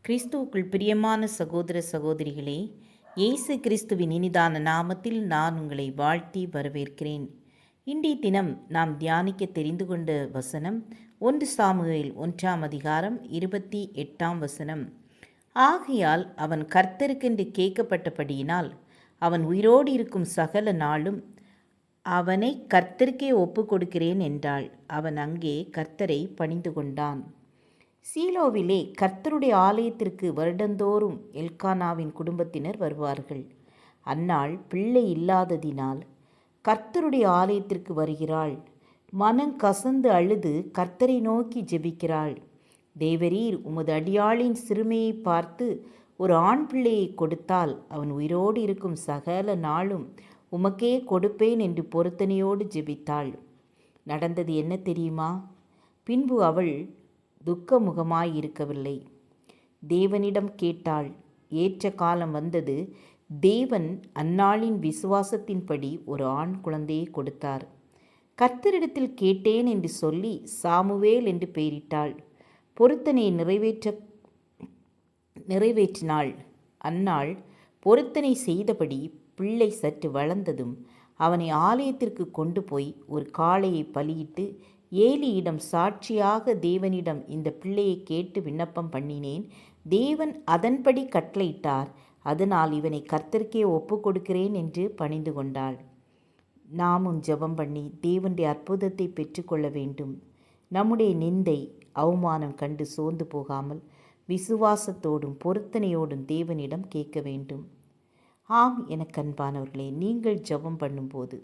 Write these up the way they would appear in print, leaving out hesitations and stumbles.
கிறிஸ்துவுக்குள் பிரியமான சகோதர சகோதரிகளே, இயேசு கிறிஸ்துவின் இனிதான நாமத்தில் நான் உங்களை வாழ்த்தி வரவேற்கிறேன். இன்றைய தினம் நாம் தியானிக்க தெரிந்து கொண்ட வசனம் 1 சாமுவேல் 1 ஆகையால் அவன் கர்த்தருக்கென்று கேட்கப்பட்டபடியினால் அவன் உயிரோடு இருக்கும் சகல நாளும் அவனை கர்த்தருக்கே ஒப்பு கொடுக்கிறேன் என்றாள். அவன் அங்கே கர்த்தரை பணிந்து கொண்டான். சீலோவிலே கர்த்தருடைய ஆலயத்திற்கு வருடந்தோறும் எல்கானாவின் குடும்பத்தினர் வருவார்கள். அன்னாள் பிள்ளை இல்லாததினால் கர்த்தருடைய ஆலயத்திற்கு வருகிறாள். மனம் கசந்து அழுது கர்த்தரை நோக்கி ஜெபிக்கிறாள். தேவரீர் உமது அடியாளின் சிறுமையை பார்த்து ஒரு ஆண் பிள்ளையை கொடுத்தால் அவன் உயிரோடு இருக்கும் சகல நாளும் உமக்கே கொடுப்பேன் என்று பொருத்தனையோடு ஜெபித்தாள். நடந்தது என்ன தெரியுமா? பின்பு அவள் துக்கமுகமாயிருக்கவில்லை. தேவனிடம் கேட்டாள். ஏற்ற காலம் வந்தது. தேவன் அந்நாளின் விசுவாசத்தின்படி ஒரு ஆண் குழந்தையை கொடுத்தார். கர்த்தரிடத்தில் கேட்டேன் என்று சொல்லி சாமுவேல் என்று பெயரிட்டாள். பொருத்தனை நிறைவேற்றினாள். அந்நாள் பொருத்தனை செய்தபடி பிள்ளை சற்று வளர்ந்ததும் அவனை ஆலயத்திற்கு கொண்டு போய் ஒரு காளையை பலியிட்டு ஏலியிடம் சாட்சியாக தேவனிடம் இந்த பிள்ளையை கேட்டு விண்ணப்பம் பண்ணினேன். தேவன் அதன்படி கட்டளையிட்டார். அதனால் இவனை கர்த்தருக்கே ஒப்பு கொடுக்கிறேன் என்று பணிந்து கொண்டாள். நாமும் ஜெபம் பண்ணி தேவனுடைய அற்புதத்தை பெற்றுக்கொள்ள வேண்டும். நம்முடைய நிந்தை அவமானம் கண்டு சோர்ந்து போகாமல் விசுவாசத்தோடும் பொருத்தனையோடும் தேவனிடம் கேட்க வேண்டும். ஆம், எனக்கு அன்பானவர்களே, நீங்கள் ஜெபம் பண்ணும்போது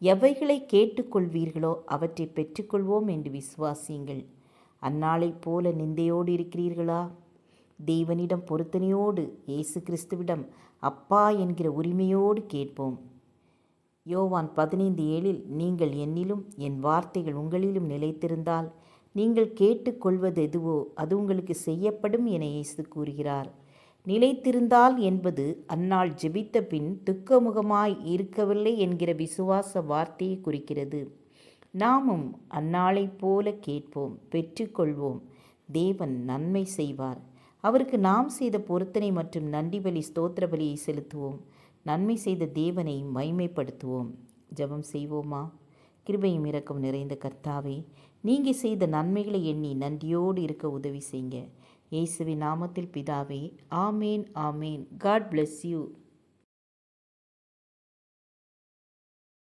எவைகளை கேட்டுக்கொள்வீர்களோ அவற்றை பெற்றுக்கொள்வோம் என்று விசுவாசியுங்கள். அந்நாளைப் போல நிந்தையோடு இருக்கிறீர்களா? தேவனிடம் பொருத்தனையோடு இயேசு கிறிஸ்துவிடம் அப்பா என்கிற உரிமையோடு கேட்போம். யோவான் 15:7 நீங்கள் என்னிலும் என் வார்த்தைகள் உங்களிலும் நிலைத்திருந்தால் நீங்கள் கேட்டுக்கொள்வது எதுவோ அது உங்களுக்கு செய்யப்படும் என இயேசு கூறுகிறார். நிலைத்திருந்தால் என்பது அந்நாள் ஜெபித்த பின் துக்கமுகமாய் இருக்கவில்லை என்கிற விசுவாச வார்த்தையை குறிக்கிறது. நாமும் அந்நாளைப் போல கேட்போம், பெற்றுக்கொள்வோம். தேவன் நன்மை செய்வார். அவருக்கு நாம் செய்த பொருத்தனை மற்றும் நன்றி பலி ஸ்தோத்திர பலியை செலுத்துவோம். நன்மை செய்த தேவனை மைமைப்படுத்துவோம். ஜெபம் செய்வோமா? கிருபையும் இரக்கம் நிறைந்த கர்த்தாவே, நீங்கள் செய்த நன்மைகளை எண்ணி நன்றியோடு இருக்க உதவி செய்யுங்க. இயேசுவின் நாமத்தில் பிதாவே, ஆமேன் ஆமேன். God bless you.